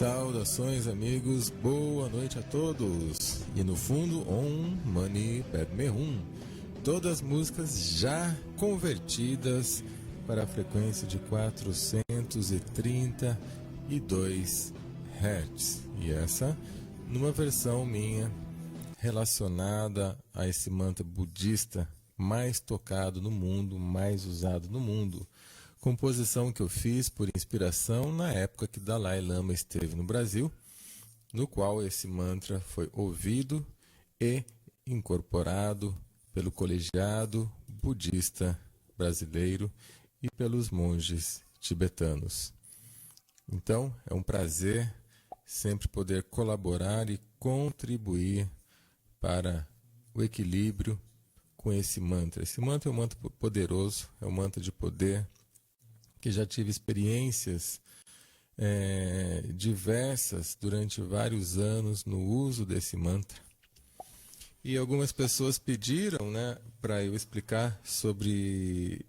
Saudações, amigos, boa noite a todos. E no fundo, Om Mani Padme Hum. Todas as músicas já convertidas para a frequência de 432 Hz. E essa numa versão minha relacionada a esse mantra budista mais tocado no mundo, mais usado no mundo. Composição que eu fiz por inspiração na época que Dalai Lama esteve no Brasil, no qual esse mantra foi ouvido e incorporado pelo colegiado budista brasileiro e pelos monges tibetanos. Então, é um prazer sempre poder colaborar e contribuir para o equilíbrio com esse mantra. Esse mantra é um mantra poderoso, é um mantra de poder, que já tive experiências diversas durante vários anos no uso desse mantra. E algumas pessoas pediram, para eu explicar sobre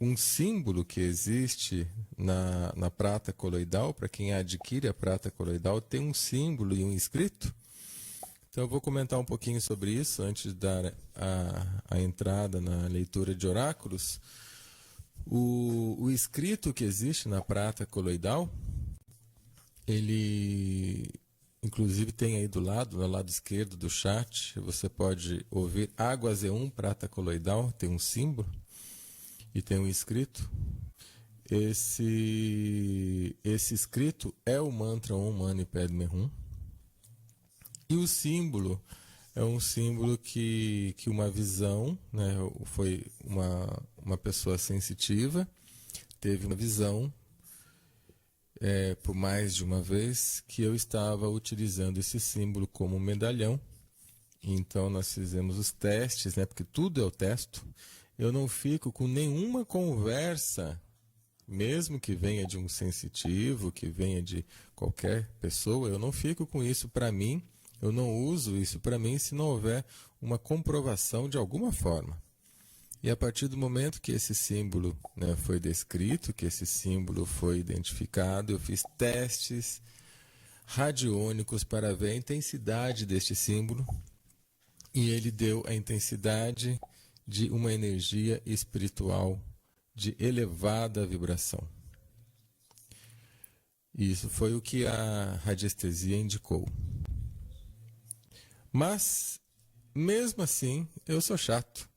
um símbolo que existe na prata coloidal. Para quem adquire a prata coloidal, tem um símbolo e um escrito. Então eu vou comentar um pouquinho sobre isso antes de dar a entrada na leitura de oráculos. O escrito que existe na prata coloidal, ele inclusive tem aí do lado, no lado esquerdo do chat, você pode ouvir Água Z1 prata coloidal, tem um símbolo e tem um escrito. Esse escrito é o mantra Om Mani Padme Hum. E o símbolo é um símbolo que uma visão, foi uma pessoa sensitiva, teve uma visão por mais de uma vez que eu estava utilizando esse símbolo como medalhão. Então nós fizemos os testes, porque tudo eu testo. Eu não fico com nenhuma conversa, mesmo que venha de um sensitivo, que venha de qualquer pessoa, eu não fico com isso para mim. Eu não uso isso para mim se não houver uma comprovação de alguma forma. E a partir do momento que esse símbolo foi descrito, que esse símbolo foi identificado, eu fiz testes radiônicos para ver a intensidade deste símbolo. E ele deu a intensidade de uma energia espiritual de elevada vibração. E isso foi o que a radiestesia indicou. Mas, mesmo assim, eu sou chato.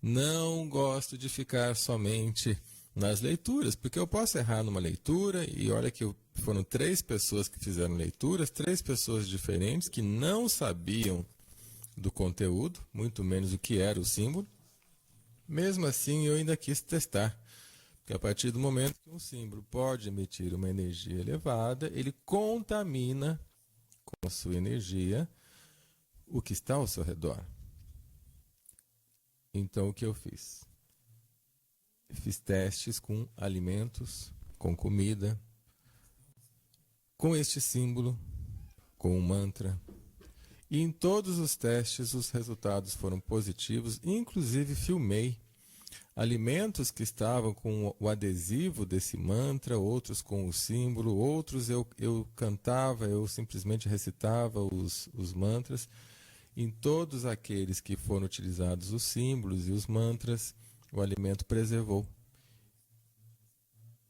Não gosto de ficar somente nas leituras, porque eu posso errar numa leitura, e olha que foram 3 pessoas que fizeram leituras, 3 pessoas diferentes que não sabiam do conteúdo, muito menos o que era o símbolo. Mesmo assim, eu ainda quis testar, porque a partir do momento que um símbolo pode emitir uma energia elevada, ele contamina com a sua energia o que está ao seu redor. Então o que eu fiz? Fiz testes com alimentos, com comida, com este símbolo, com o mantra. E em todos os testes os resultados foram positivos, inclusive filmei alimentos que estavam com o adesivo desse mantra, outros com o símbolo, outros eu cantava, eu simplesmente recitava os mantras. Em todos aqueles que foram utilizados os símbolos e os mantras, o alimento preservou.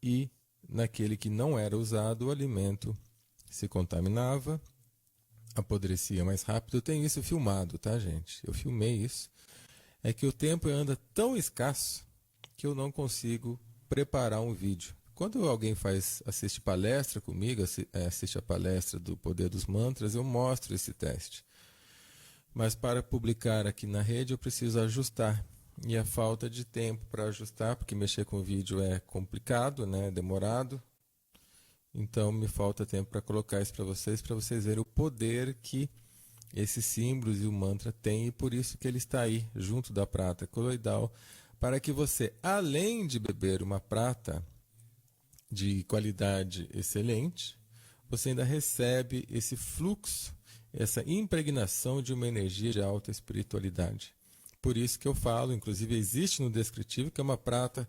E naquele que não era usado, o alimento se contaminava, apodrecia mais rápido. Eu tenho isso filmado, tá, gente? Eu filmei isso. É que o tempo anda tão escasso que eu não consigo preparar um vídeo. Quando alguém assiste palestra comigo, assiste a palestra do Poder dos Mantras, eu mostro esse teste. Mas para publicar aqui na rede eu preciso ajustar. E a falta de tempo para ajustar, porque mexer com vídeo é complicado, demorado. Então me falta tempo para colocar isso para vocês verem o poder que esses símbolos e o mantra têm. E por isso que ele está aí, junto da prata coloidal, para que você, além de beber uma prata de qualidade excelente, você ainda recebe esse fluxo, essa impregnação de uma energia de alta espiritualidade. Por isso que eu falo, inclusive existe no descritivo, que é uma prata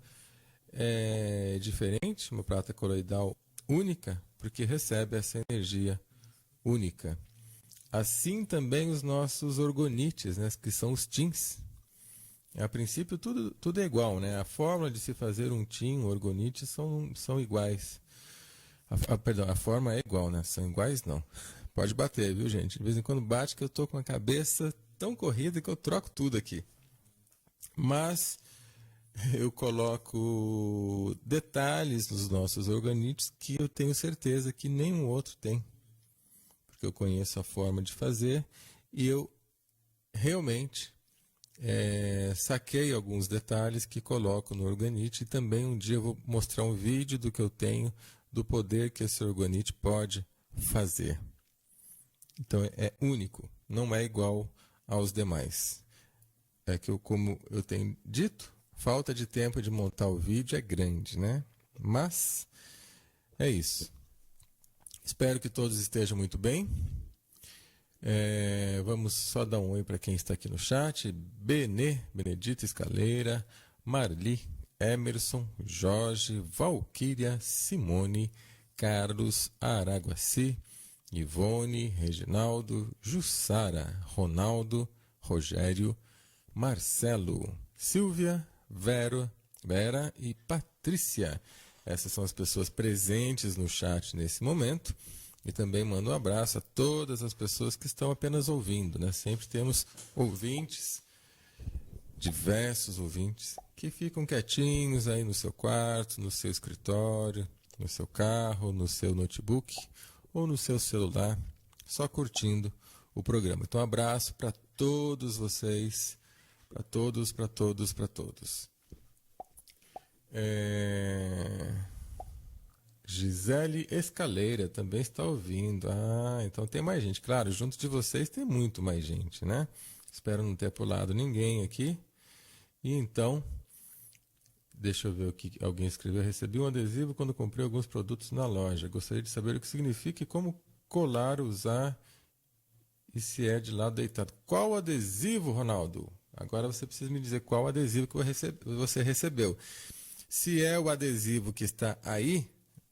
diferente, uma prata coloidal única, porque recebe essa energia única. Assim também os nossos orgonites, né, que são os tins. A princípio tudo é igual, né? A fórmula de se fazer um tim, um orgonite, são iguais. Perdão, a forma é igual, né? São iguais não. Pode bater, viu, gente? De vez em quando bate que eu tô com a cabeça tão corrida que eu troco tudo aqui. Mas eu coloco detalhes nos nossos orgonites que eu tenho certeza que nenhum outro tem. Porque eu conheço a forma de fazer e eu realmente saquei alguns detalhes que coloco no orgonite e também um dia eu vou mostrar um vídeo do que eu tenho, do poder que esse orgonite pode fazer. Então é único, não é igual aos demais. É que como eu tenho dito, falta de tempo de montar o vídeo é grande, né? Mas é isso. Espero que todos estejam muito bem. Vamos só dar um oi para quem está aqui no chat. Benedita Escaleira, Marli, Emerson, Jorge, Valquíria, Simone, Carlos, Araguaci, Ivone, Reginaldo, Jussara, Ronaldo, Rogério, Marcelo, Silvia, Vera e Patrícia. Essas são as pessoas presentes no chat nesse momento. E também mando um abraço a todas as pessoas que estão apenas ouvindo, né? Sempre temos ouvintes, diversos ouvintes, que ficam quietinhos aí no seu quarto, no seu escritório, no seu carro, no seu notebook ou no seu celular, só curtindo o programa. Então, um abraço para todos vocês, para todos. Gisele Escaleira também está ouvindo. Ah, então tem mais gente. Claro, junto de vocês tem muito mais gente, né? Espero não ter pulado ninguém aqui. E então, deixa eu ver o que alguém escreveu. Recebi um adesivo quando comprei alguns produtos na loja. Gostaria de saber o que significa e como colar, usar e se é de lado deitado. Qual adesivo, Ronaldo? Agora você precisa me dizer qual adesivo que você recebeu. Se é o adesivo que está aí,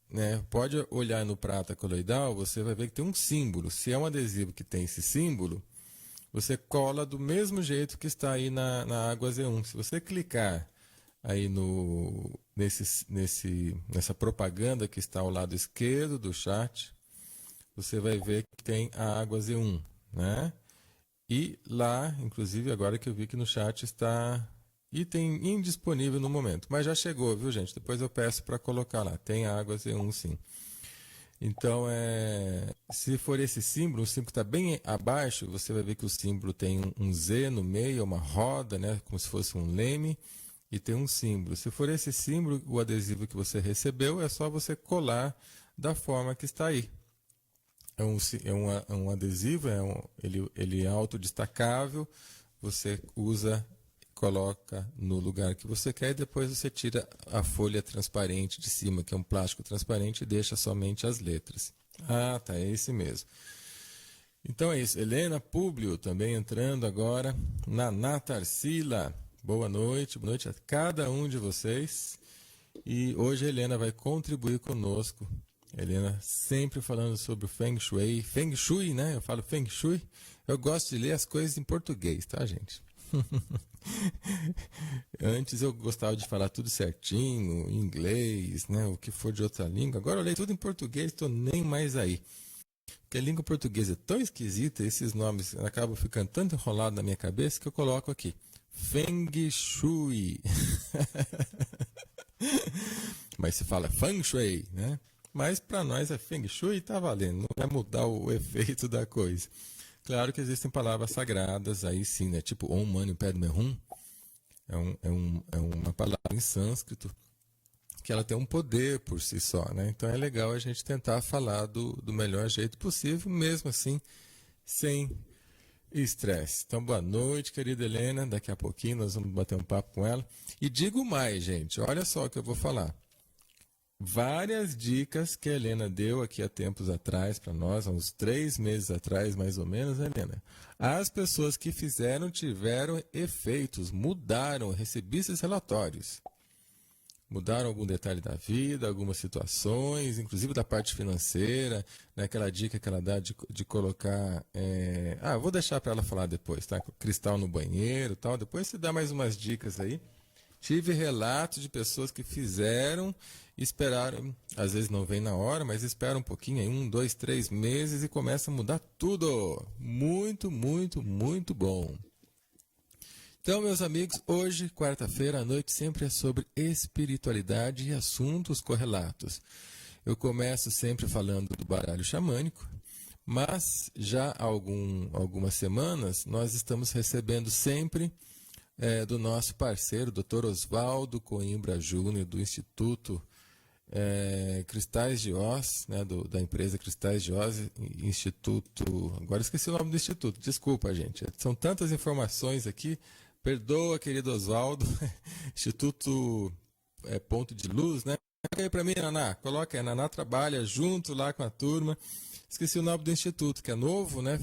né, pode olhar no prata coloidal, você vai ver que tem um símbolo. Se é um adesivo que tem esse símbolo, você cola do mesmo jeito que está aí na Água Z1. Se você clicar aí nessa propaganda que está ao lado esquerdo do chat, você vai ver que tem a Água Z1, né? E lá, inclusive agora que eu vi que no chat está item indisponível no momento, mas já chegou, viu, gente? Depois eu peço para colocar lá. Tem a Água Z1, sim. Então, se for esse símbolo, o símbolo que está bem abaixo, você vai ver que o símbolo tem um Z no meio, uma roda, né, como se fosse um leme, e tem um símbolo. Se for esse símbolo, o adesivo que você recebeu, é só você colar da forma que está aí. É um adesivo, ele é autodestacável, você usa, coloca no lugar que você quer e depois você tira a folha transparente de cima, que é um plástico transparente, e deixa somente as letras. Ah, tá, é esse mesmo. Então é isso. Helena Públio também entrando agora. Naná Tarsila, boa noite a cada um de vocês. E hoje a Helena vai contribuir conosco. Helena sempre falando sobre o Feng Shui. Feng Shui, né? Eu falo Feng Shui. Eu gosto de ler as coisas em português, tá, gente? Antes eu gostava de falar tudo certinho, em inglês, né? O que for de outra língua. Agora eu leio tudo em português, estou nem mais aí. Porque a língua portuguesa é tão esquisita, esses nomes acabam ficando tanto enrolados na minha cabeça que eu coloco aqui. Feng Shui. Mas se fala Feng Shui, né? Mas para nós é Feng Shui e tá valendo, não vai mudar o efeito da coisa. Claro que existem palavras sagradas, aí sim, né? Tipo Om Mani Padme Hum. É uma palavra em sânscrito que ela tem um poder por si só, né? Então é legal a gente tentar falar do melhor jeito possível, mesmo assim, sem estresse. Então, boa noite, querida Helena. Daqui a pouquinho nós vamos bater um papo com ela. E digo mais, gente, olha só o que eu vou falar. Várias dicas que a Helena deu aqui há tempos atrás para nós, há uns 3 meses atrás, mais ou menos, Helena. As pessoas que fizeram tiveram efeitos, mudaram, recebi esses relatórios. mudaram algum detalhe da vida, algumas situações, inclusive da parte financeira, né? Aquela dica que ela dá de colocar... vou deixar para ela falar depois, tá? Cristal no banheiro e tal. Depois você dá mais umas dicas aí. Tive relatos de pessoas que fizeram, esperaram, às vezes não vem na hora, mas esperam um pouquinho, aí 1, 2, 3 meses e começa a mudar tudo. Muito, muito, muito bom. Então, meus amigos, hoje, quarta-feira à noite, sempre é sobre espiritualidade e assuntos correlatos. Eu começo sempre falando do baralho xamânico, mas já há algumas semanas nós estamos recebendo sempre do nosso parceiro, Dr. Oswaldo Coimbra Júnior, do Instituto Cristais de Oz, né, da empresa Cristais de Oz, Instituto... Agora esqueci o nome do instituto, desculpa, gente. São tantas informações aqui, perdoa, querido Oswaldo. Instituto Ponto de Luz, né? Coloca aí para mim, Naná. Coloca aí, Naná trabalha junto lá com a turma. Esqueci o nome do instituto, que é novo, né?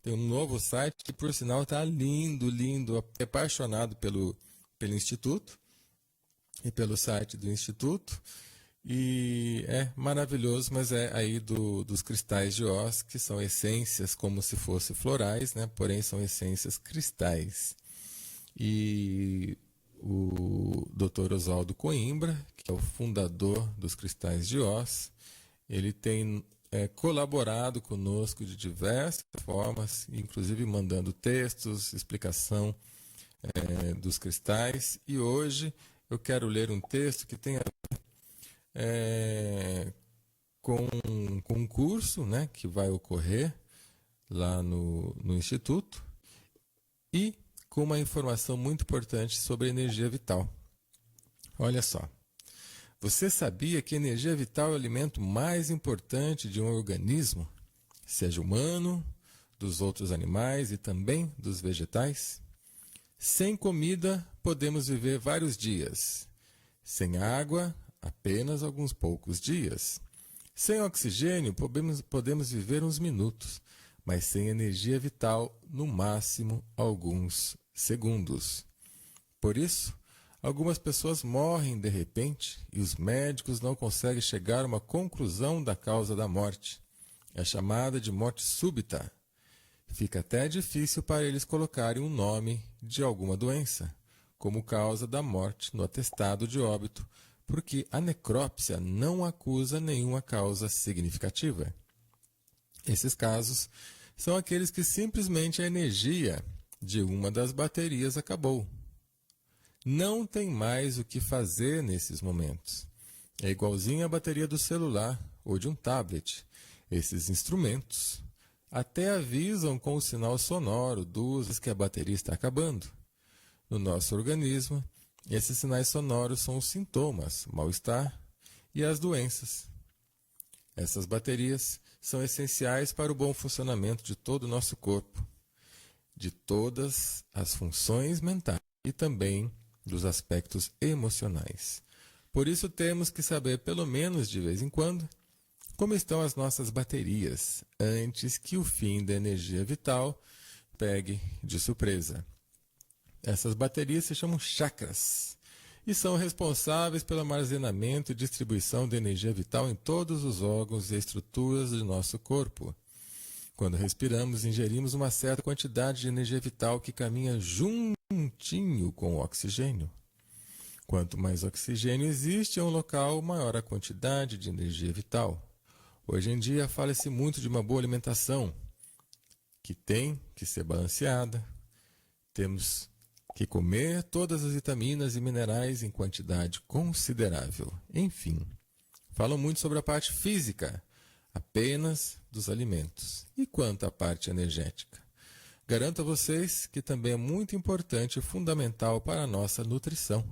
Tem um novo site que, por sinal, está lindo, lindo. Apaixonado pelo Instituto e pelo site do Instituto. E é maravilhoso, mas é aí dos cristais de Oz, que são essências como se fossem florais, né? Porém, são essências cristais. E o Dr. Oswaldo Coimbra, que é o fundador dos Cristais de Oz, ele tem... colaborado conosco de diversas formas, inclusive mandando textos, explicação dos cristais. E hoje eu quero ler um texto que tem a ver com um curso, né, que vai ocorrer lá no Instituto e com uma informação muito importante sobre energia vital. Olha só. Você sabia que a energia vital é o alimento mais importante de um organismo, seja humano, dos outros animais e também dos vegetais? Sem comida, podemos viver vários dias. Sem água, apenas alguns poucos dias. Sem oxigênio, podemos viver uns minutos, mas sem energia vital, no máximo alguns segundos. Por isso, algumas pessoas morrem de repente e os médicos não conseguem chegar a uma conclusão da causa da morte. É chamada de morte súbita. Fica até difícil para eles colocarem um nome de alguma doença, como causa da morte no atestado de óbito, porque a necrópsia não acusa nenhuma causa significativa. Esses casos são aqueles que simplesmente a energia de uma das baterias acabou. Não tem mais o que fazer nesses momentos. É igualzinho a bateria do celular ou de um tablet. Esses instrumentos até avisam com o sinal sonoro dos que a bateria está acabando. No nosso organismo, esses sinais sonoros são os sintomas, mal-estar e as doenças. Essas baterias são essenciais para o bom funcionamento de todo o nosso corpo, de todas as funções mentais e também dos aspectos emocionais. Por isso temos que saber, pelo menos de vez em quando, como estão as nossas baterias, antes que o fim da energia vital pegue de surpresa. Essas baterias se chamam chakras e são responsáveis pelo armazenamento e distribuição de energia vital em todos os órgãos e estruturas do nosso corpo. Quando respiramos, ingerimos uma certa quantidade de energia vital que caminha juntinho com o oxigênio. Quanto mais oxigênio existe em um local, maior a quantidade de energia vital. Hoje em dia, fala-se muito de uma boa alimentação, que tem que ser balanceada. Temos que comer todas as vitaminas e minerais em quantidade considerável. Enfim, falam muito sobre a parte física, apenas dos alimentos. E quanto à parte energética? Garanto a vocês que também é muito importante e fundamental para a nossa nutrição.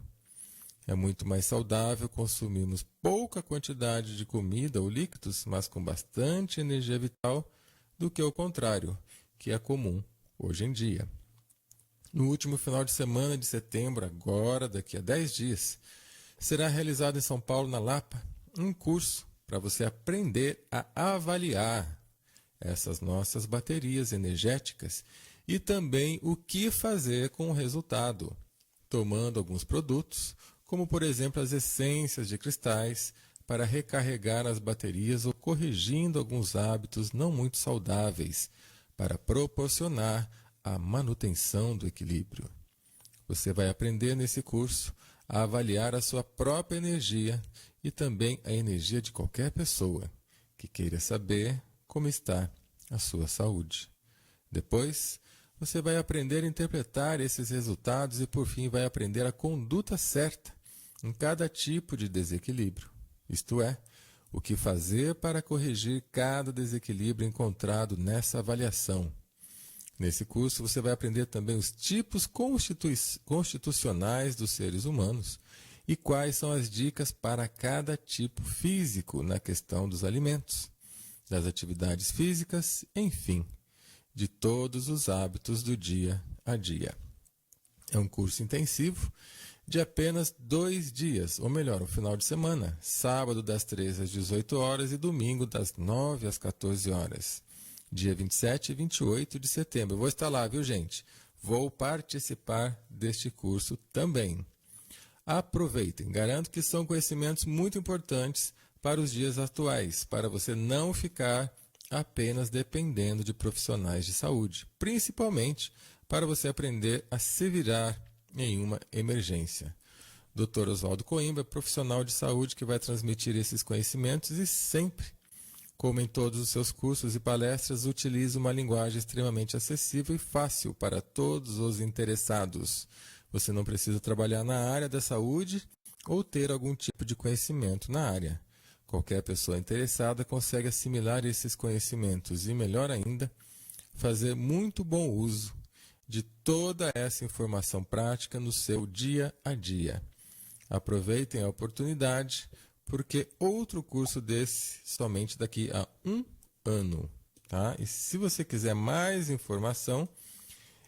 É muito mais saudável consumirmos pouca quantidade de comida ou líquidos, mas com bastante energia vital, do que o contrário, que é comum hoje em dia. No último final de semana de setembro, agora, daqui a 10 dias, será realizado em São Paulo, na Lapa, um curso para você aprender a avaliar essas nossas baterias energéticas e também o que fazer com o resultado, tomando alguns produtos como por exemplo as essências de cristais para recarregar as baterias ou corrigindo alguns hábitos não muito saudáveis para proporcionar a manutenção do equilíbrio. Você vai aprender nesse curso a avaliar a sua própria energia e também a energia de qualquer pessoa que queira saber como está a sua saúde. Depois, você vai aprender a interpretar esses resultados e, por fim, vai aprender a conduta certa em cada tipo de desequilíbrio. Isto é, o que fazer para corrigir cada desequilíbrio encontrado nessa avaliação. Nesse curso, você vai aprender também os tipos constitucionais dos seres humanos e quais são as dicas para cada tipo físico na questão dos alimentos, das atividades físicas, enfim, de todos os hábitos do dia a dia. É um curso intensivo de apenas 2 dias, ou melhor, um final de semana, sábado das 13 às 18 horas e domingo das 9 às 14 horas, dia 27 e 28 de setembro. Eu vou estar lá, viu, gente? Vou participar deste curso também. Aproveitem, garanto que são conhecimentos muito importantes para os dias atuais, para você não ficar apenas dependendo de profissionais de saúde, principalmente para você aprender a se virar em uma emergência. Dr. Oswaldo Coimbra é profissional de saúde que vai transmitir esses conhecimentos e sempre, como em todos os seus cursos e palestras, utiliza uma linguagem extremamente acessível e fácil para todos os interessados. Você não precisa trabalhar na área da saúde ou ter algum tipo de conhecimento na área. Qualquer pessoa interessada consegue assimilar esses conhecimentos e, melhor ainda, fazer muito bom uso de toda essa informação prática no seu dia a dia. Aproveitem a oportunidade, porque outro curso desse somente daqui a 1 ano. Tá? E se você quiser mais informação,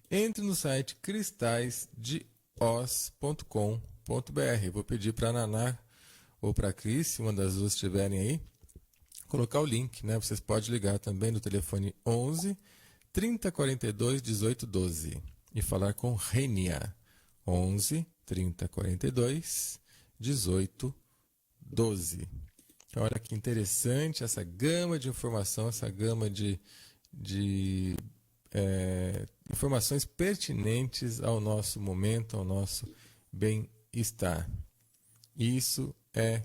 entre no site cristalsdeos.com.br. Vou pedir para a Naná ou para a Cris, se uma das duas estiverem aí, colocar o link, né? Vocês podem ligar também no telefone 11 30 42 18 12 e falar com Renia. 11 30 42 18 12. Olha que interessante essa gama de informação, essa gama de informações pertinentes ao nosso momento, ao nosso bem-estar. Isso é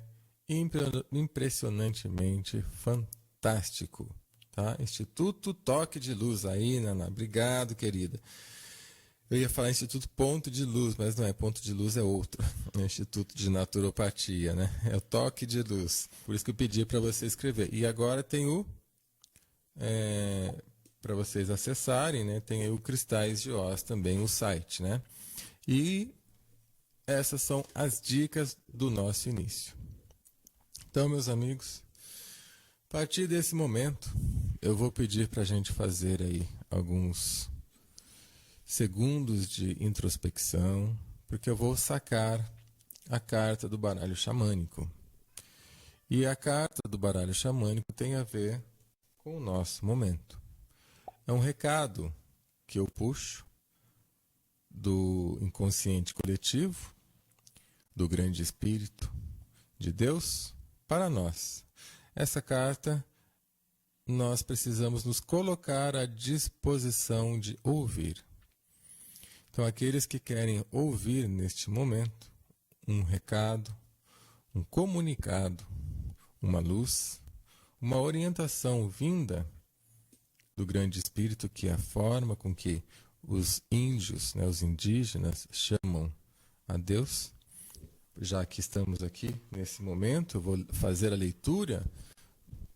impressionantemente fantástico. Tá? Instituto Toque de Luz. Aí, Naná, obrigado, querida. Eu ia falar Instituto Ponto de Luz, mas não é, Ponto de Luz é outro. É Instituto de Naturopatia, né? É o Toque de Luz. Por isso que eu pedi para você escrever. E agora tem o... para vocês acessarem, né? Tem aí o Cristais de Oz também, o site, né? E essas são as dicas do nosso início. Então, meus amigos, a partir desse momento, eu vou pedir para a gente fazer aí alguns segundos de introspecção, porque eu vou sacar a carta do baralho xamânico. E a carta do baralho xamânico tem a ver com o nosso momento. É um recado que eu puxo do inconsciente coletivo, do grande espírito de Deus para nós. Essa carta nós precisamos nos colocar à disposição de ouvir. Então, aqueles que querem ouvir neste momento um recado, um comunicado, uma luz, uma orientação vinda do grande espírito, que é a forma com que os índios, né, os indígenas, chamam a Deus. Já que estamos aqui nesse momento, eu vou fazer a leitura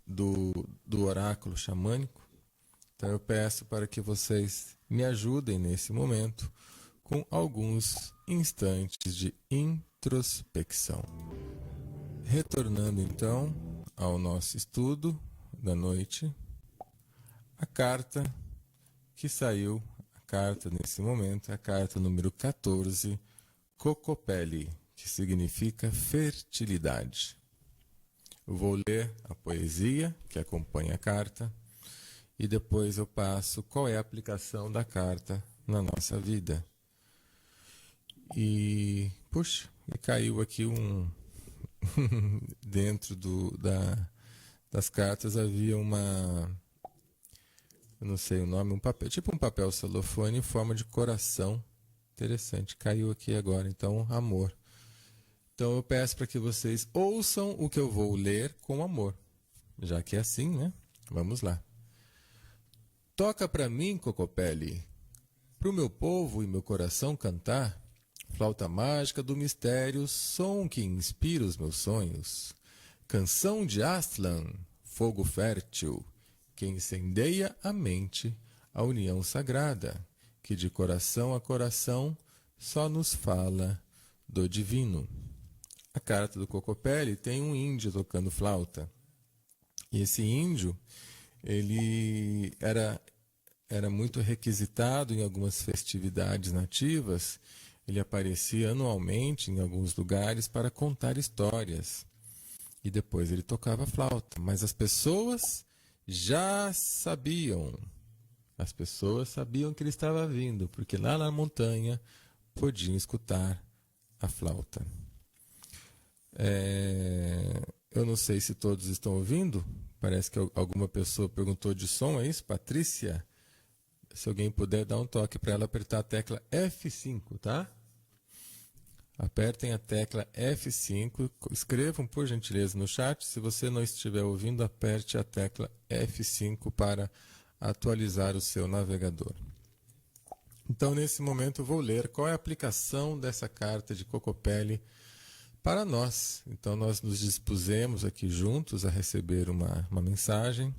do oráculo xamânico. Então eu peço para que vocês me ajudem nesse momento com alguns instantes de introspecção. Retornando então ao nosso estudo da noite, a carta que saiu, a carta nesse momento, é a carta número 14, Cocopelli, que significa fertilidade. Eu vou ler a poesia que acompanha a carta e depois eu passo qual é a aplicação da carta na nossa vida. E, puxa, e caiu aqui dentro das cartas havia eu não sei o nome, um papel, tipo um papel celofane em forma de coração. Interessante, caiu aqui agora. Então, amor. Então eu peço para que vocês ouçam o que eu vou ler com amor. Já que é assim, né? Vamos lá. Toca para mim, Cocopelli, pro meu povo e meu coração cantar, flauta mágica do mistério, som que inspira os meus sonhos. Canção de Aztlan, fogo fértil, que incendeia a mente, a união sagrada, que de coração a coração só nos fala do divino. A carta do Cocopelli tem um índio tocando flauta. E esse índio, ele era muito requisitado em algumas festividades nativas. Ele aparecia anualmente em alguns lugares para contar histórias. E depois ele tocava flauta. Mas as pessoas já sabiam. As pessoas sabiam que ele estava vindo, porque lá na montanha podiam escutar a flauta. Eu não sei se todos estão ouvindo. Parece que alguma pessoa perguntou de som, é isso? Patrícia? Se alguém puder dar um toque para ela apertar a tecla F5, tá? Apertem a tecla F5, escrevam por gentileza no chat. Se você não estiver ouvindo, aperte a tecla F5 para atualizar o seu navegador. Então, nesse momento, eu vou ler qual é a aplicação dessa carta de Cocopelli para nós. Então, nós nos dispusemos aqui juntos a receber uma mensagem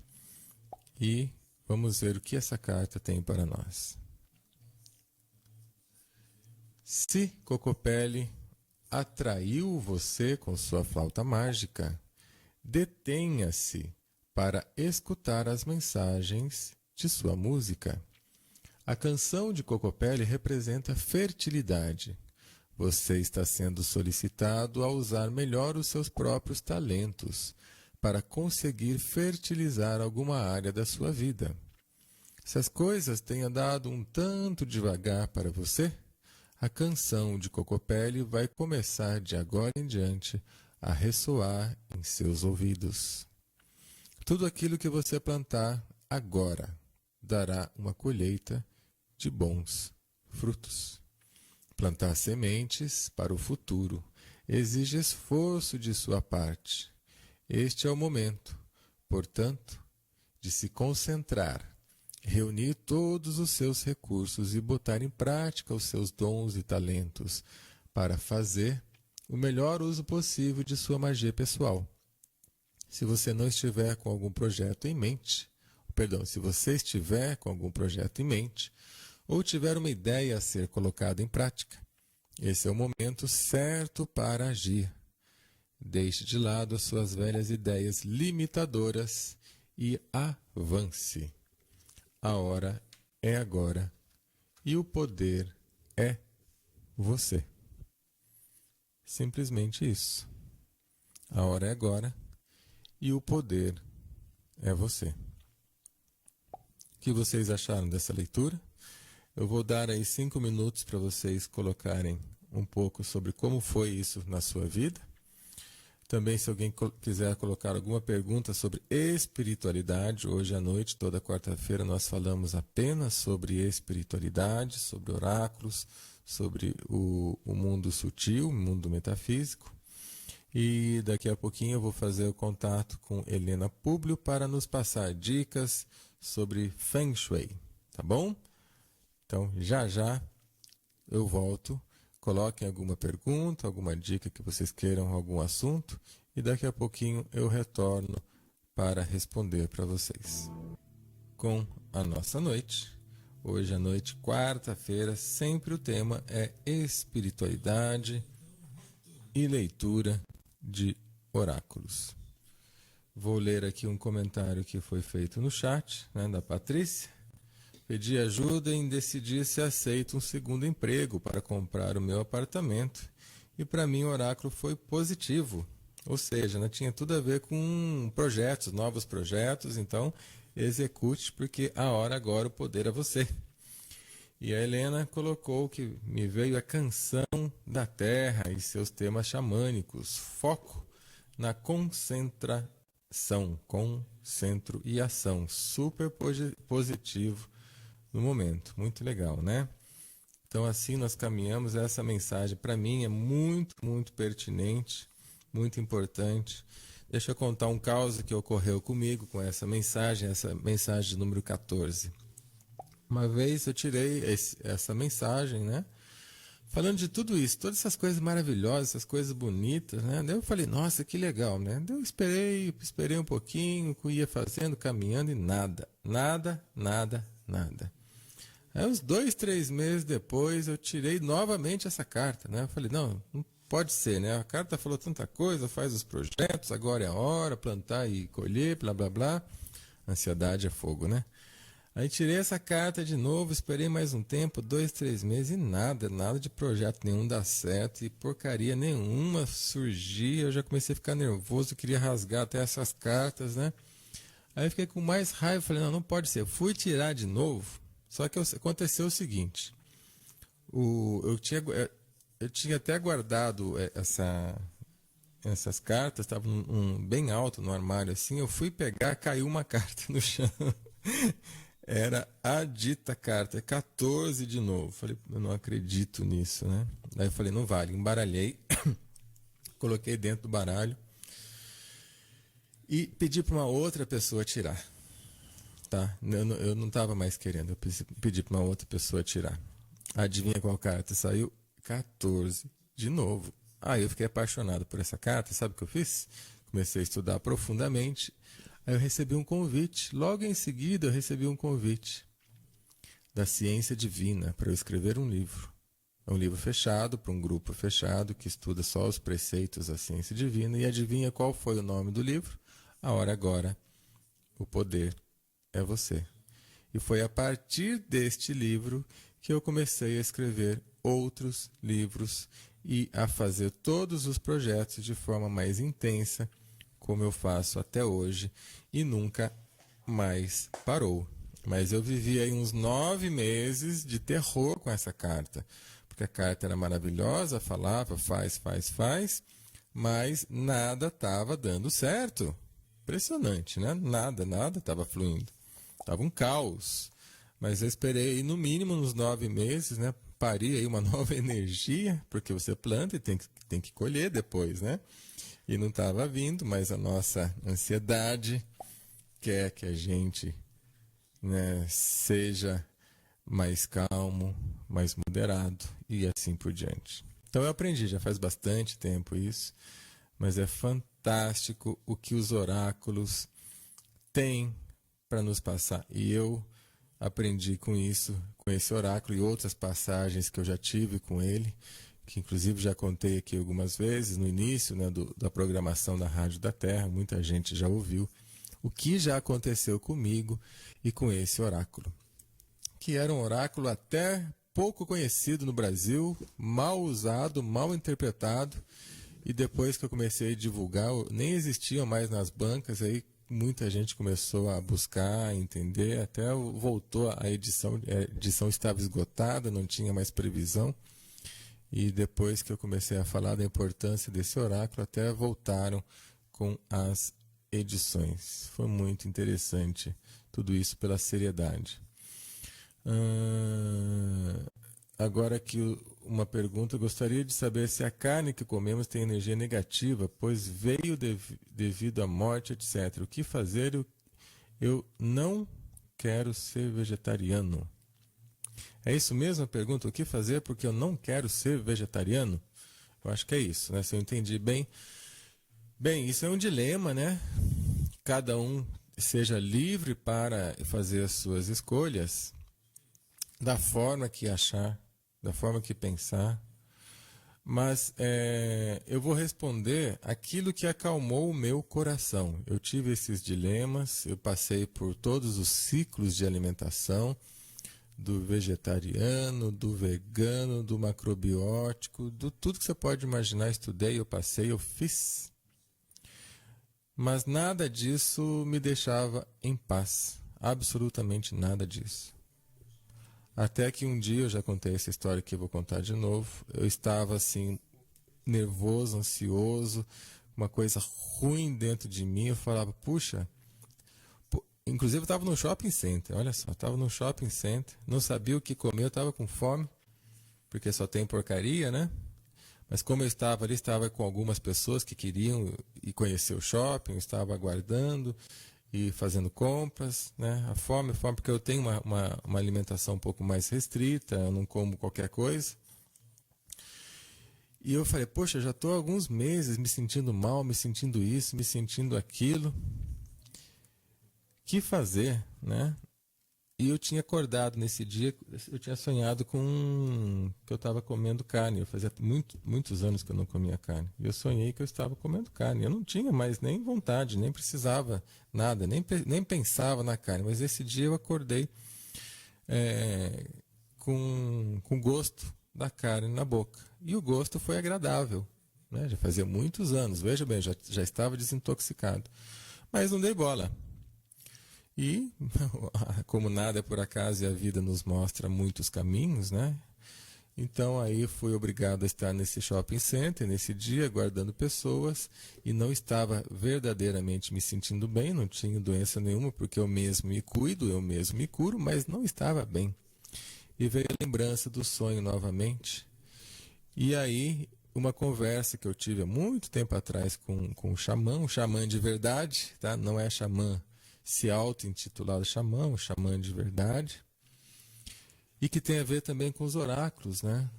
e vamos ver o que essa carta tem para nós. Se Cocopelli atraiu você com sua flauta mágica, detenha-se para escutar as mensagens de sua música. A canção de Cocopelli representa fertilidade. Você está sendo solicitado a usar melhor os seus próprios talentos para conseguir fertilizar alguma área da sua vida. Se as coisas têm andado um tanto devagar para você, a canção de Cocopelli vai começar de agora em diante a ressoar em seus ouvidos. Tudo aquilo que você plantar agora dará uma colheita de bons frutos. Plantar sementes para o futuro exige esforço de sua parte. Este é o momento, portanto, de se concentrar, reunir todos os seus recursos e botar em prática os seus dons e talentos para fazer o melhor uso possível de sua magia pessoal. Se você não estiver com algum projeto em mente, se você estiver com algum projeto em mente, ou tiver uma ideia a ser colocada em prática, esse é o momento certo para agir. Deixe de lado as suas velhas ideias limitadoras e avance. A hora é agora e o poder é você. Simplesmente isso. A hora é agora e o poder é você. O que vocês acharam dessa leitura? Eu vou dar aí 5 minutos para vocês colocarem um pouco sobre como foi isso na sua vida. Também, se alguém quiser colocar alguma pergunta sobre espiritualidade, hoje à noite, toda quarta-feira, nós falamos apenas sobre espiritualidade, sobre oráculos, sobre o mundo sutil, o mundo metafísico. E daqui a pouquinho eu vou fazer o contato com Helena Públio para nos passar dicas sobre Feng Shui, tá bom? Então, já já eu volto. Coloquem alguma pergunta, alguma dica que vocês queiram, algum assunto, e daqui a pouquinho eu retorno para responder para vocês. Com a nossa noite, hoje à noite, quarta-feira, sempre o tema é espiritualidade e leitura de oráculos. Vou ler aqui um comentário que foi feito no chat, da Patrícia. Pedi ajuda em decidir se aceito um segundo emprego para comprar o meu apartamento e para mim o oráculo foi positivo, ou seja, tinha tudo a ver com projetos, novos projetos, então execute porque a hora agora o poder é você. E a Helena colocou que me veio a canção da terra e seus temas xamânicos, foco na concentração, concentro e ação, super positivo no momento, muito legal, né? Então assim nós caminhamos, essa mensagem para mim é muito, muito pertinente, muito importante. Deixa eu contar um caso que ocorreu comigo com essa mensagem número 14. Uma vez eu tirei essa mensagem, né? Falando de tudo isso, todas essas coisas maravilhosas, essas coisas bonitas, né? Daí eu falei, nossa, que legal, né? Daí eu esperei um pouquinho, ia fazendo, caminhando e nada. Aí uns 2, 3 meses depois eu tirei novamente essa carta, né? Eu falei, não pode ser, né? A carta falou tanta coisa, faz os projetos, agora é a hora, plantar e colher, blá blá blá. Ansiedade é fogo, né? Aí tirei essa carta de novo, esperei mais um tempo, 2, 3 meses e nada de projeto nenhum dá certo e porcaria nenhuma surgia. Eu já comecei a ficar nervoso, queria rasgar até essas cartas, né? Aí eu fiquei com mais raiva, falei, não pode ser. Eu fui tirar de novo, só que aconteceu o seguinte, eu tinha até guardado essas cartas, estavam bem alto no armário assim, eu fui pegar, caiu uma carta no chão. Era a dita carta, 14 de novo. Falei, eu não acredito nisso, né? Daí eu falei, não vale. Embaralhei, coloquei dentro do baralho e pedi para uma outra pessoa tirar. Tá? Eu não estava mais querendo, eu pedi para uma outra pessoa tirar. Adivinha qual carta? Saiu 14 de novo. Aí eu fiquei apaixonado por essa carta, sabe o que eu fiz? Comecei a estudar profundamente. Aí eu recebi um convite, logo em seguida eu recebi um convite da Ciência Divina para eu escrever um livro. É um livro fechado, para um grupo fechado, que estuda só os preceitos da Ciência Divina. E adivinha qual foi o nome do livro? A Hora Agora, o Poder é Você. E foi a partir deste livro que eu comecei a escrever outros livros e a fazer todos os projetos de forma mais intensa, como eu faço até hoje, e nunca mais parou. Mas eu vivi aí uns 9 meses de terror com essa carta, porque a carta era maravilhosa, falava, faz, mas nada estava dando certo. Impressionante, né? Nada estava fluindo. Estava um caos. Mas eu esperei aí, no mínimo nos 9 meses, né? Pari aí uma nova energia, porque você planta e tem que colher depois, né? E não estava vindo, mas a nossa ansiedade quer que a gente, né, seja mais calmo, mais moderado e assim por diante. Então eu aprendi, já faz bastante tempo isso, mas é fantástico o que os oráculos têm para nos passar. E eu aprendi com isso, com esse oráculo e outras passagens que eu já tive com ele, que inclusive já contei aqui algumas vezes no início, né, da programação da Rádio da Terra, muita gente já ouviu o que já aconteceu comigo e com esse oráculo, que era um oráculo até pouco conhecido no Brasil, mal usado, mal interpretado, e depois que eu comecei a divulgar, nem existiam mais nas bancas, aí muita gente começou a buscar, a entender, até voltou a edição estava esgotada, não tinha mais previsão. E depois que eu comecei a falar da importância desse oráculo, até voltaram com as edições. Foi muito interessante tudo isso pela seriedade. Agora aqui uma pergunta, eu gostaria de saber se a carne que comemos tem energia negativa, pois veio devido à morte, etc. O que fazer? Eu não quero ser vegetariano. É isso mesmo a pergunta? O que fazer porque eu não quero ser vegetariano? Eu acho que é isso, né? Se eu entendi bem. Bem, isso é um dilema, né? Cada um seja livre para fazer as suas escolhas da forma que achar, da forma que pensar. Mas eu vou responder aquilo que acalmou o meu coração. Eu tive esses dilemas, eu passei por todos os ciclos de alimentação, do vegetariano, do vegano, do macrobiótico, do tudo que você pode imaginar, estudei, eu passei, eu fiz. Mas nada disso me deixava em paz, absolutamente nada disso. Até que um dia, eu já contei essa história que eu vou contar de novo, eu estava assim, nervoso, ansioso, uma coisa ruim dentro de mim, eu falava, puxa, inclusive eu estava no shopping center, olha só, estava no shopping center, não sabia o que comer, eu estava com fome, porque só tem porcaria, né? Mas como eu estava ali, estava com algumas pessoas que queriam ir conhecer o shopping, eu estava aguardando e fazendo compras, né? A fome, porque eu tenho uma alimentação um pouco mais restrita, eu não como qualquer coisa. E eu falei, poxa, já estou há alguns meses me sentindo mal, me sentindo isso, me sentindo aquilo. Que fazer, né? E eu tinha acordado nesse dia, eu tinha sonhado com que eu estava comendo carne. Eu fazia muitos anos que eu não comia carne. E eu sonhei que eu estava comendo carne. Eu não tinha mais nem vontade, nem precisava nada, nem pensava na carne. Mas esse dia eu acordei com gosto da carne na boca. E o gosto foi agradável, né? Já fazia muitos anos, veja bem, já estava desintoxicado. Mas não dei bola. E, como nada é por acaso e a vida nos mostra muitos caminhos, né? Então aí fui obrigado a estar nesse shopping center, nesse dia, aguardando pessoas, e não estava verdadeiramente me sentindo bem, não tinha doença nenhuma, porque eu mesmo me cuido, eu mesmo me curo, mas não estava bem. E veio a lembrança do sonho novamente. E aí, uma conversa que eu tive há muito tempo atrás com um xamã de verdade, tá? Não é xamã se auto-intitulado xamã, um xamã de verdade, e que tem a ver também com os oráculos, né?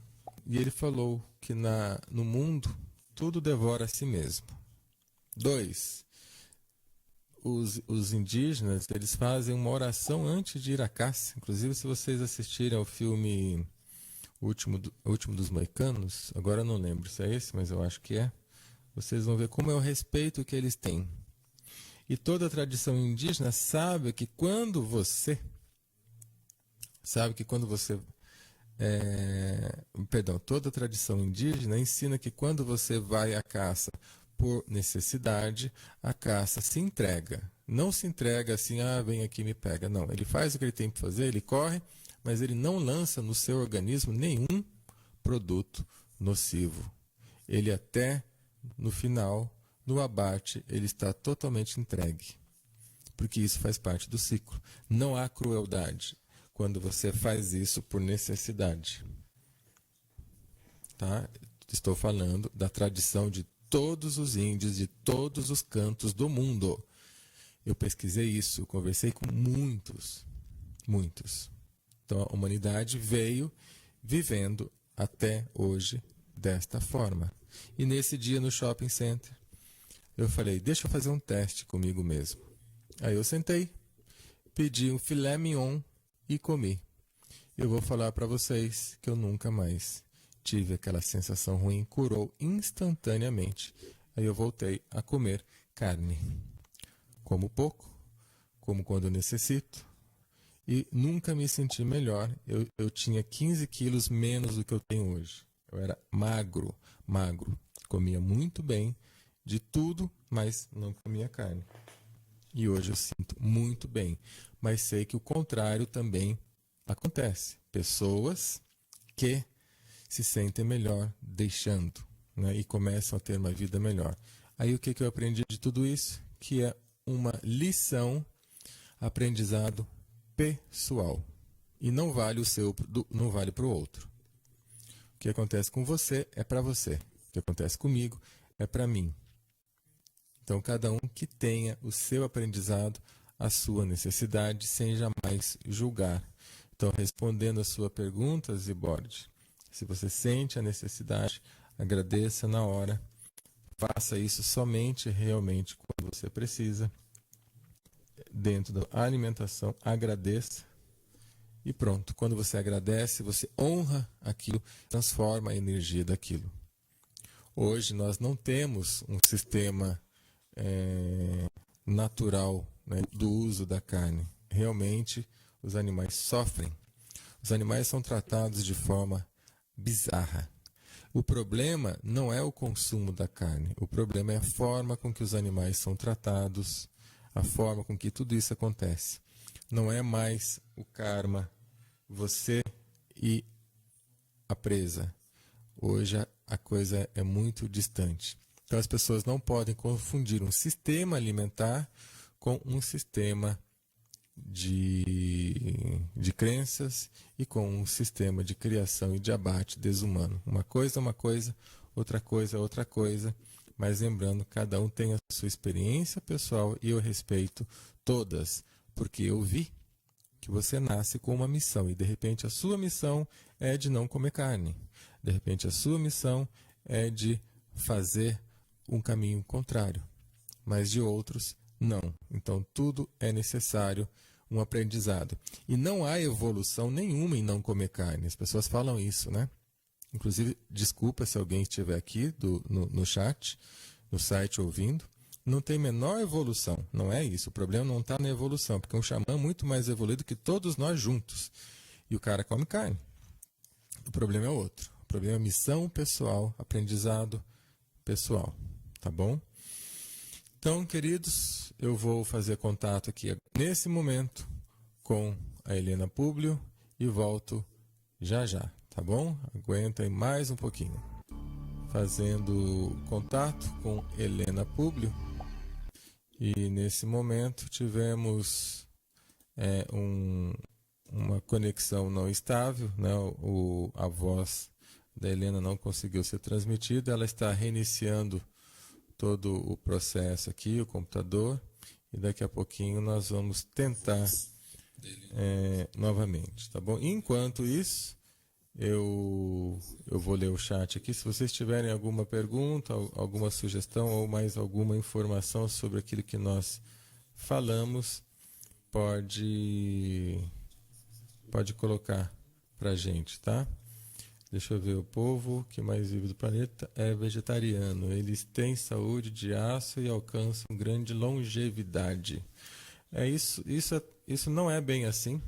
E ele falou que no mundo tudo devora a si mesmo. 2. Os indígenas, eles fazem uma oração antes de ir à caça. Inclusive, se vocês assistirem ao filme O Último dos Moicanos, agora eu não lembro se é esse, mas eu acho que é, vocês vão ver como é o respeito que eles têm. E toda a tradição indígena sabe que quando você toda a tradição indígena ensina que quando você vai à caça por necessidade, a caça se entrega. Não se entrega assim, vem aqui e me pega. Não, ele faz o que ele tem que fazer, ele corre, mas ele não lança no seu organismo nenhum produto nocivo. Ele até, no final, no abate, ele está totalmente entregue. Porque isso faz parte do ciclo. Não há crueldade quando você faz isso por necessidade. Tá? Estou falando da tradição de todos os índios, de todos os cantos do mundo. Eu pesquisei isso, conversei com muitos. Então a humanidade veio vivendo até hoje desta forma. E nesse dia no shopping center, eu falei, deixa eu fazer um teste comigo mesmo. Aí eu sentei, pedi um filé mignon e comi. Eu vou falar para vocês que eu nunca mais tive aquela sensação ruim, curou instantaneamente. Aí eu voltei a comer carne. Como pouco, como quando eu necessito, e nunca me senti melhor. Eu tinha 15 quilos menos do que eu tenho hoje. Eu era magro, comia muito bem, de tudo, mas não comia carne. E hoje eu sinto muito bem, mas sei que o contrário também acontece. Pessoas que se sentem melhor deixando, né, e começam a ter uma vida melhor. Aí o que eu aprendi de tudo isso? Que é uma lição, aprendizado pessoal. E não vale não vale para o outro. O que acontece com você é para você. O que acontece comigo é para mim. Então, cada um que tenha o seu aprendizado, a sua necessidade, sem jamais julgar. Então, respondendo a sua pergunta, Ziborde, se você sente a necessidade, agradeça na hora. Faça isso somente, realmente, quando você precisa. Dentro da alimentação, agradeça. E pronto, quando você agradece, você honra aquilo, transforma a energia daquilo. Hoje nós não temos um sistema natural, né, do uso da carne. Realmente os animais sofrem. Os animais são tratados de forma bizarra. O problema não é o consumo da carne, o problema é a forma com que os animais são tratados, a forma com que tudo isso acontece. Não é mais o karma, você e a presa. Hoje a coisa é muito distante. Então as pessoas não podem confundir um sistema alimentar com um sistema de crenças e com um sistema de criação e de abate desumano. Uma coisa é uma coisa, outra coisa é outra coisa, mas lembrando, cada um tem a sua experiência pessoal e eu respeito todas, porque eu vi que você nasce com uma missão e de repente a sua missão é de não comer carne. De repente a sua missão é de fazer um caminho contrário, mas de outros não. Então tudo é necessário um aprendizado. E não há evolução nenhuma em não comer carne. As pessoas falam isso, né? Inclusive, desculpa se alguém estiver aqui no chat, no site ouvindo. Não tem menor evolução, não é isso. O problema não está na evolução, porque um xamã é muito mais evoluído que todos nós juntos. E o cara come carne. O problema é outro. O problema é missão pessoal, aprendizado pessoal. Tá bom? Então, queridos, eu vou fazer contato aqui nesse momento com a Helena Públio e volto já já, tá bom? Aguenta aí mais um pouquinho. Fazendo contato com Helena Públio e nesse momento tivemos uma conexão não estável, né? A voz da Helena não conseguiu ser transmitida, ela está reiniciando todo o processo aqui, o computador, e daqui a pouquinho nós vamos tentar novamente, tá bom? Enquanto isso, eu vou ler o chat aqui. Se vocês tiverem alguma pergunta, alguma sugestão ou mais alguma informação sobre aquilo que nós falamos, pode colocar para a gente, tá? Deixa eu ver, o povo que mais vive do planeta é vegetariano. Eles têm saúde de aço e alcançam grande longevidade. Isso não é bem assim.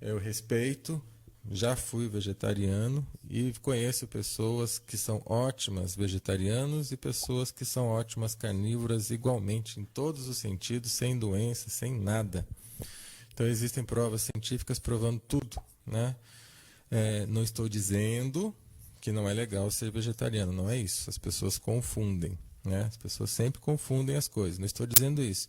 Eu respeito, já fui vegetariano e conheço pessoas que são ótimas vegetarianos e pessoas que são ótimas carnívoras igualmente, em todos os sentidos, sem doença, sem nada. Então existem provas científicas provando tudo, né? Não estou dizendo que não é legal ser vegetariano, não é isso. As pessoas confundem, né? As pessoas sempre confundem as coisas, não estou dizendo isso.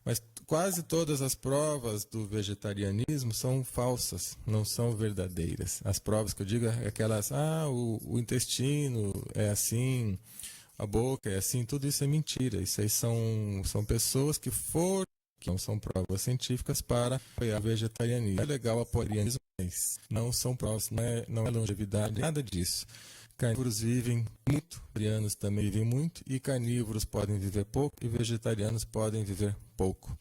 Mas quase todas as provas do vegetarianismo são falsas, não são verdadeiras. As provas que eu digo é aquelas, o intestino é assim, a boca é assim, tudo isso é mentira. Isso aí são pessoas que não são provas científicas para apoiar o vegetarianismo. É legal apoiar o vegetarianismo, mas não são provas, não é longevidade, nada disso. Carnívoros vivem muito, vegetarianos também vivem muito, e carnívoros podem viver pouco e vegetarianos podem viver pouco.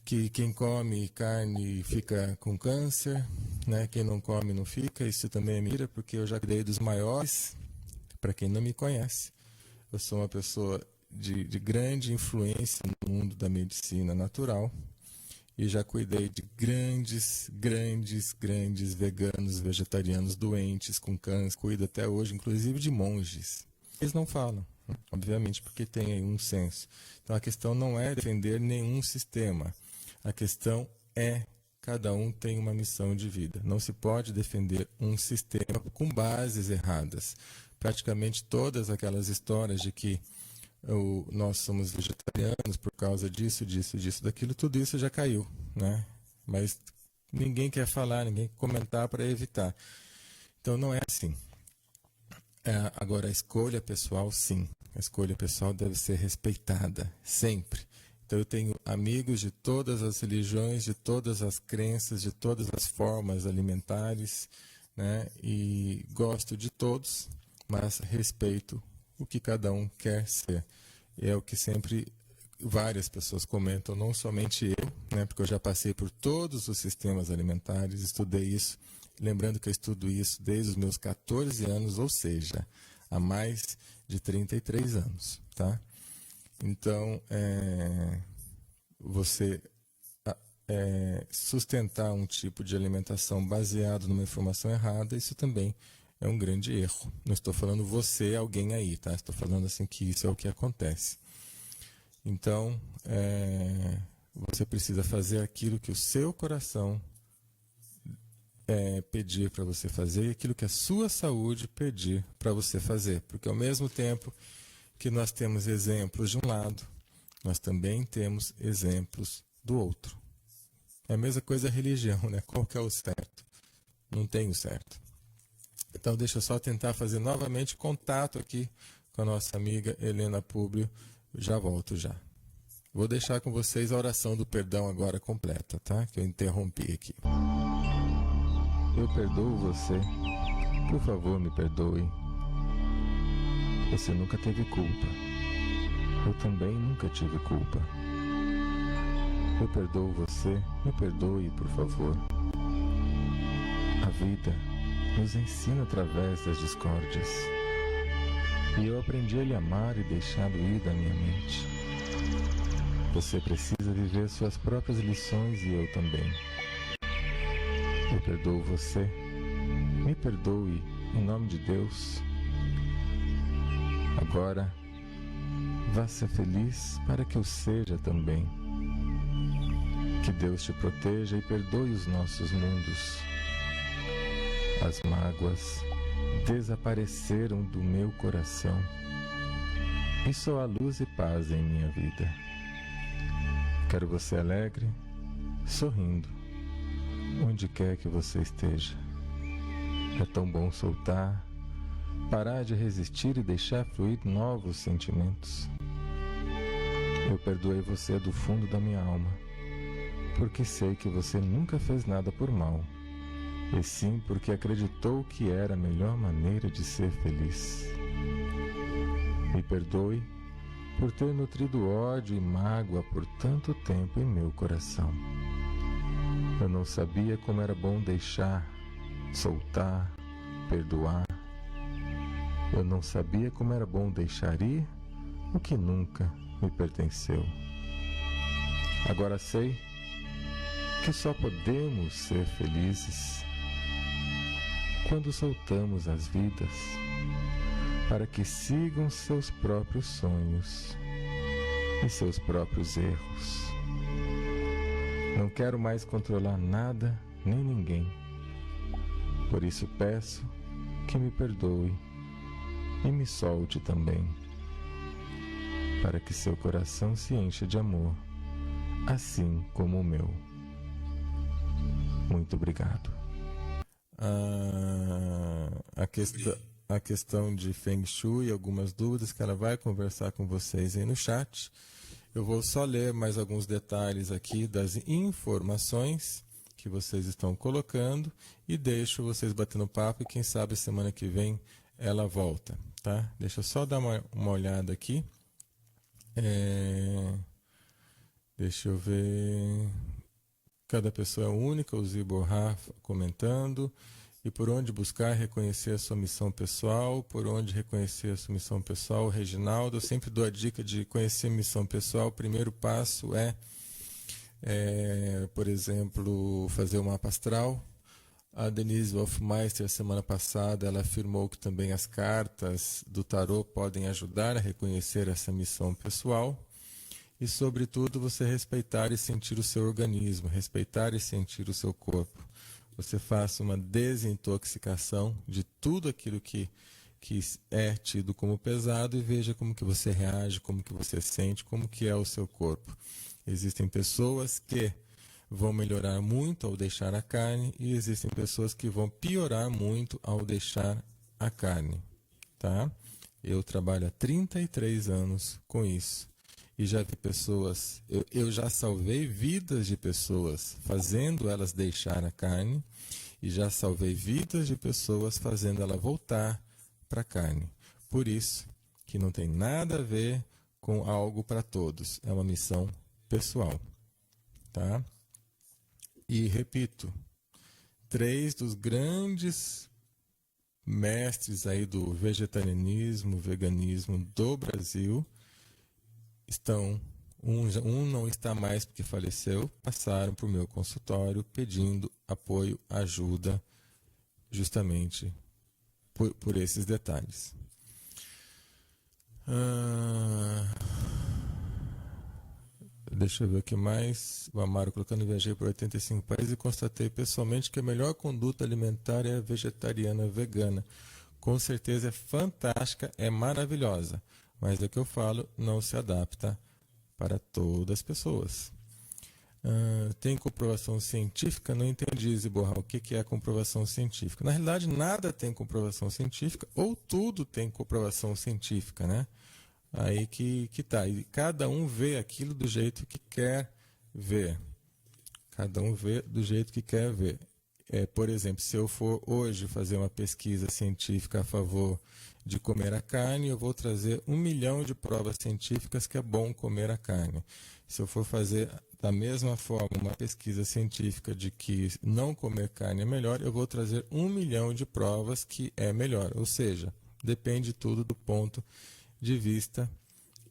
Que quem come carne fica com câncer, né? Quem não come não fica, isso também é mentira, porque eu já cuidei dos maiores. Para quem não me conhece, eu sou uma pessoa de grande influência no mundo da medicina natural e já cuidei de grandes veganos, vegetarianos doentes com câncer, cuido até hoje, inclusive de monges. Eles não falam, obviamente, porque tem aí um senso. Então a questão não é defender nenhum sistema, a questão é cada um tem uma missão de vida. Não se pode defender um sistema com bases erradas. Praticamente todas aquelas histórias de que nós somos vegetarianos por causa disso, daquilo, tudo isso já caiu, né? Mas ninguém quer falar, ninguém quer comentar para evitar. Então não é assim. Agora, a escolha pessoal, sim. A escolha pessoal deve ser respeitada, sempre. Então eu tenho amigos de todas as religiões, de todas as crenças, de todas as formas alimentares, né? E gosto de todos, mas respeito o que cada um quer ser. É o que sempre várias pessoas comentam, não somente eu, né, porque eu já passei por todos os sistemas alimentares, estudei isso, lembrando que eu estudo isso desde os meus 14 anos, ou seja, há mais de 33 anos. Tá? Então, você sustentar um tipo de alimentação baseado numa informação errada, isso também é um grande erro. Não estou falando você, alguém aí, tá? Estou falando assim que isso é o que acontece. Então, você precisa fazer aquilo que o seu coração pedir para você fazer e aquilo que a sua saúde pedir para você fazer. Porque ao mesmo tempo que nós temos exemplos de um lado, nós também temos exemplos do outro. É a mesma coisa a religião, né? Qual que é o certo? Não tem o certo. Então deixa eu só tentar fazer novamente contato aqui com a nossa amiga Helena Públio. Já volto já. Vou deixar com vocês a oração do perdão agora completa, tá? Que eu interrompi aqui. Eu perdoo você. Por favor, me perdoe. Você nunca teve culpa. Eu também nunca tive culpa. Eu perdoo você. Me perdoe, por favor. A vida nos ensina através das discórdias. E eu aprendi a lhe amar e deixá-lo ir da minha mente. Você precisa viver suas próprias lições e eu também. Eu perdoo você. Me perdoe, em nome de Deus. Agora, vá ser feliz para que eu seja também. Que Deus te proteja e perdoe os nossos mundos. As mágoas desapareceram do meu coração. E só há luz e paz em minha vida. Quero você alegre, sorrindo, onde quer que você esteja. É tão bom soltar, parar de resistir e deixar fluir novos sentimentos. Eu perdoei você do fundo da minha alma, porque sei que você nunca fez nada por mal, e sim porque acreditou que era a melhor maneira de ser feliz. Me perdoe por ter nutrido ódio e mágoa por tanto tempo em meu coração. Eu não sabia como era bom deixar, soltar, perdoar. Eu não sabia como era bom deixar ir o que nunca me pertenceu. Agora sei que só podemos ser felizes quando soltamos as vidas para que sigam seus próprios sonhos e seus próprios erros. Não quero mais controlar nada nem ninguém. Por isso peço que me perdoe e me solte também, para que seu coração se encha de amor, assim como o meu. Muito obrigado. A questão de Feng Shui, algumas dúvidas que ela vai conversar com vocês aí no chat. Eu vou só ler mais alguns detalhes aqui das informações que vocês estão colocando e deixo vocês batendo papo e quem sabe semana que vem ela volta, tá? Deixa eu só dar uma olhada aqui. Deixa eu ver. Cada pessoa é única, o Ziborra comentando. E por onde buscar reconhecer a sua missão pessoal, por onde reconhecer a sua missão pessoal, o Reginaldo, eu sempre dou a dica de conhecer a missão pessoal. O primeiro passo é, por exemplo, fazer o mapa astral. A Denise Wolfmeister, semana passada, ela afirmou que também as cartas do tarô podem ajudar a reconhecer essa missão pessoal. E, sobretudo, você respeitar e sentir o seu organismo, respeitar e sentir o seu corpo. Você faça uma desintoxicação de tudo aquilo que é tido como pesado e veja como que você reage, como que você sente, como que é o seu corpo. Existem pessoas que vão melhorar muito ao deixar a carne e existem pessoas que vão piorar muito ao deixar a carne, tá? Eu trabalho há 33 anos com isso. E já vi pessoas, eu já salvei vidas de pessoas fazendo elas deixar a carne e já salvei vidas de pessoas fazendo ela voltar para a carne. Por isso que não tem nada a ver com algo para todos, é uma missão pessoal, tá? E repito, 3 dos grandes mestres aí do vegetarianismo, veganismo do Brasil estão, um não está mais porque faleceu, passaram por meu consultório pedindo apoio, ajuda, justamente por esses detalhes. Deixa eu ver o que mais. O Amaro colocando: viajei por 85 países e constatei pessoalmente que a melhor conduta alimentar é a vegetariana vegana. Com certeza é fantástica, é maravilhosa. Mas é o que eu falo, não se adapta para todas as pessoas. Tem comprovação científica? Não entendi, Ziborra, o que é a comprovação científica. Na realidade, nada tem comprovação científica, ou tudo tem comprovação científica, né? Aí que tá. E cada um vê aquilo do jeito que quer ver. Cada um vê do jeito que quer ver. Por exemplo, se eu for hoje fazer uma pesquisa científica a favor de comer a carne, eu vou trazer 1 milhão de provas científicas que é bom comer a carne. Se eu for fazer da mesma forma uma pesquisa científica de que não comer carne é melhor, eu vou trazer 1 milhão de provas que é melhor. Ou seja, depende tudo do ponto de vista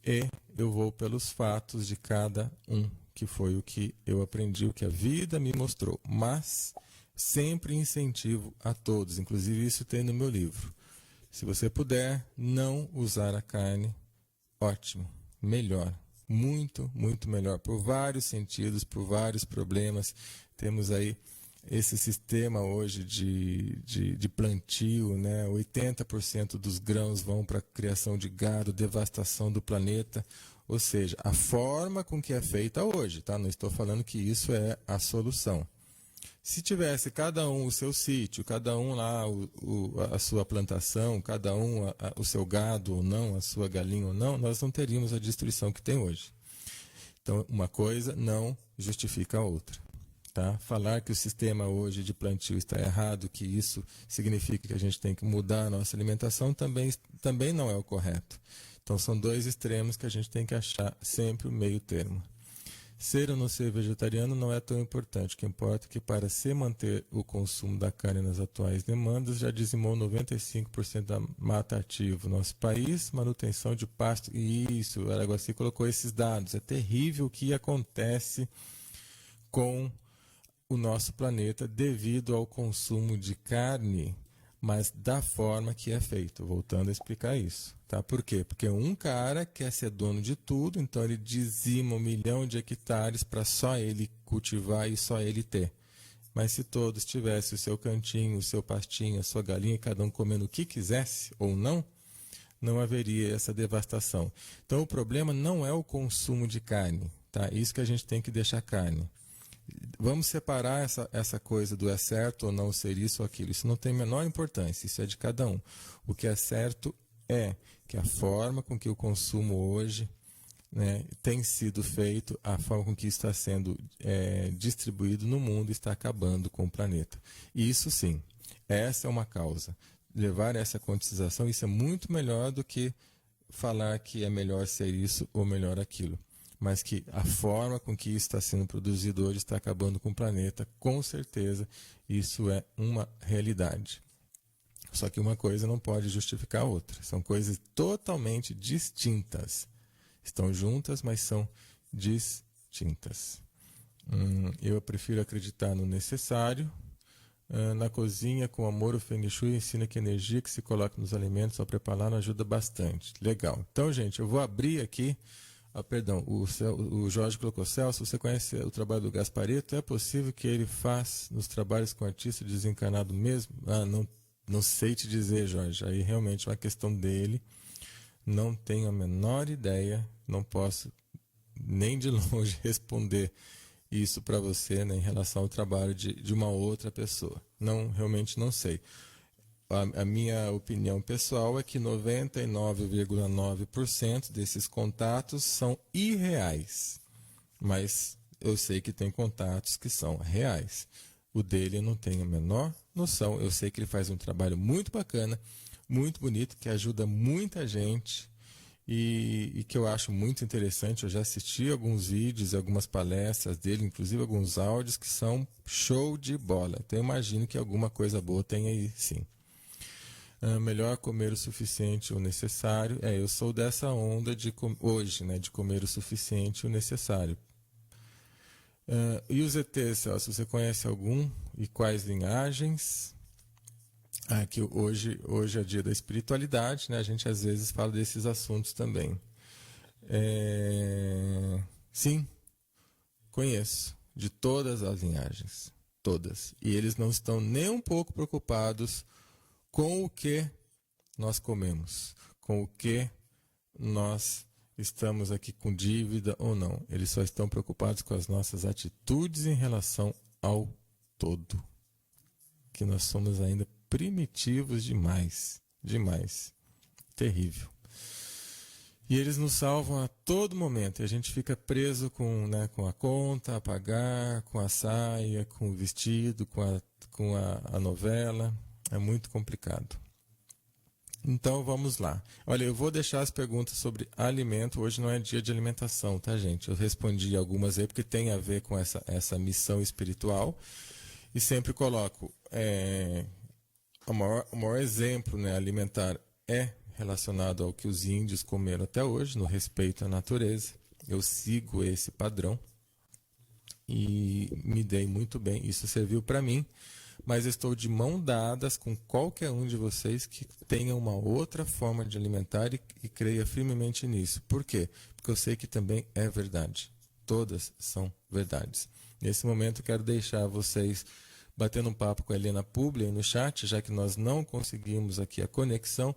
e eu vou pelos fatos de cada um, que foi o que eu aprendi, o que a vida me mostrou. Mas sempre incentivo a todos, inclusive isso tem no meu livro. Se você puder não usar a carne, ótimo, melhor, muito, muito melhor, por vários sentidos, por vários problemas. Temos aí esse sistema hoje de plantio, né? 80% dos grãos vão para a criação de gado, devastação do planeta. Ou seja, a forma com que é feita hoje, tá? Não estou falando que isso é a solução. Se tivesse cada um o seu sítio, cada um lá a sua plantação, cada um o seu gado ou não, a sua galinha ou não, nós não teríamos a destruição que tem hoje. Então, uma coisa não justifica a outra. Tá? Falar que o sistema hoje de plantio está errado, que isso significa que a gente tem que mudar a nossa alimentação, também não é o correto. Então são dois extremos que a gente tem que achar sempre o meio termo. Ser ou não ser vegetariano não é tão importante. O que importa é que para se manter o consumo da carne nas atuais demandas, já dizimou 95% da mata ativa no nosso país, manutenção de pasto. E isso, o Araguaci colocou esses dados. É terrível o que acontece com o nosso planeta devido ao consumo de carne, mas da forma que é feito. Voltando a explicar isso. Tá? Por quê? Porque um cara quer ser dono de tudo, então ele dizima 1 milhão de hectares para só ele cultivar e só ele ter. Mas se todos tivessem o seu cantinho, o seu pastinho, a sua galinha, cada um comendo o que quisesse ou não, não haveria essa devastação. Então o problema não é o consumo de carne. Tá? Isso que a gente tem que deixar carne. Vamos separar essa coisa do é certo ou não ser isso ou aquilo. Isso não tem a menor importância, isso é de cada um. O que é certo é que a forma com que o consumo hoje, né, tem sido feito, a forma com que está sendo distribuído no mundo está acabando com o planeta. E isso sim, essa é uma causa. Levar essa quantização, isso é muito melhor do que falar que é melhor ser isso ou melhor aquilo. Mas que a forma com que isso está sendo produzido hoje está acabando com o planeta, com certeza, isso é uma realidade. Só que uma coisa não pode justificar a outra. São coisas totalmente distintas. Estão juntas, mas são distintas. Eu prefiro acreditar no necessário. Na cozinha, com amor, o Feng Shui ensina que a energia que se coloca nos alimentos ao preparar ajuda bastante. Legal. Então, gente, eu vou abrir aqui. O Jorge colocou: Celso, você conhece o trabalho do Gasparetto? É possível que ele faz nos trabalhos com artista desencarnado mesmo? Não sei te dizer, Jorge. Aí realmente é uma questão dele. Não tenho a menor ideia. Não posso nem de longe responder isso para você, né, em relação ao trabalho de uma outra pessoa. Realmente não sei. A minha opinião pessoal é que 99,9% desses contatos são irreais. Mas eu sei que tem contatos que são reais. O dele eu não tenho a menor noção. Eu sei que ele faz um trabalho muito bacana, muito bonito, que ajuda muita gente e que eu acho muito interessante. Eu já assisti alguns vídeos, algumas palestras dele, inclusive alguns áudios que são show de bola. Então eu imagino que alguma coisa boa tem aí sim. Melhor comer o suficiente ou necessário. Eu sou dessa onda hoje, né, de comer o suficiente e o necessário. E os ETs, Celso, você conhece algum? E quais linhagens? Que hoje é dia da espiritualidade, né? A gente às vezes fala desses assuntos também. Sim, Conheço, de todas as linhagens, todas. E eles não estão nem um pouco preocupados com o que nós comemos, com o que nós estamos aqui com dívida ou não. Eles só estão preocupados com as nossas atitudes em relação ao todo. Que nós somos ainda primitivos demais, demais. Terrível. E eles nos salvam a todo momento. E a gente fica preso com a conta a pagar, com a saia, com o vestido, com a novela. É muito complicado. Então vamos lá. Olha, eu vou deixar as perguntas sobre alimento. Hoje não é dia de alimentação, tá, gente? Eu respondi algumas aí porque tem a ver com essa missão espiritual. E sempre coloco o maior exemplo, né, alimentar é relacionado ao que os índios comeram até hoje, no respeito à natureza. Eu sigo esse padrão e me dei muito bem. Isso serviu para mim, mas estou de mão dadas com qualquer um de vocês que tenha uma outra forma de alimentar e creia firmemente nisso. Por quê? Porque eu sei que também é verdade. Todas são verdades. Nesse momento eu quero deixar vocês batendo um papo com a Helena Publi aí no chat, já que nós não conseguimos aqui a conexão.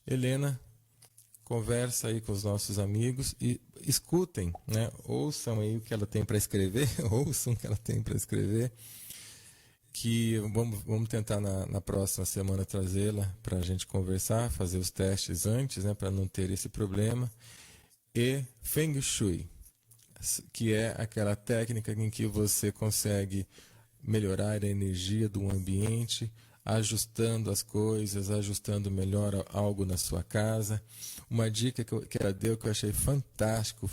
Helena, conversa aí com os nossos amigos e escutem, né? Ouçam aí o que ela tem para escrever, ouçam o que ela tem para escrever, que vamos tentar na próxima semana trazê-la para a gente conversar, fazer os testes antes, né, para não ter esse problema. E Feng Shui, que é aquela técnica em que você consegue melhorar a energia do ambiente, ajustando as coisas, ajustando melhor algo na sua casa. Uma dica que ela deu que eu achei fantástico.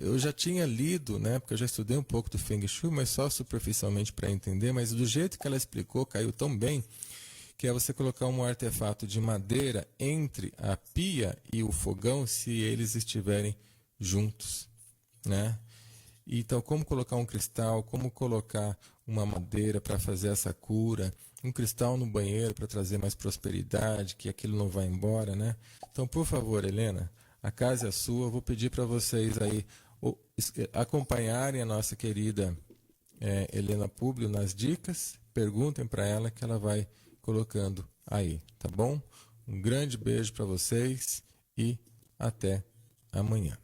Eu já tinha lido, né, porque eu já estudei um pouco do Feng Shui, mas só superficialmente para entender, mas do jeito que ela explicou, caiu tão bem, que é você colocar um artefato de madeira entre a pia e o fogão se eles estiverem juntos, né? Então, como colocar um cristal, como colocar uma madeira para fazer essa cura, um cristal no banheiro para trazer mais prosperidade, que aquilo não vai embora, né? Então, por favor, Helena, a casa é sua. Eu vou pedir para vocês aí acompanharem a nossa querida Helena Publi nas dicas. Perguntem para ela que ela vai colocando aí, tá bom? Um grande beijo para vocês e até amanhã.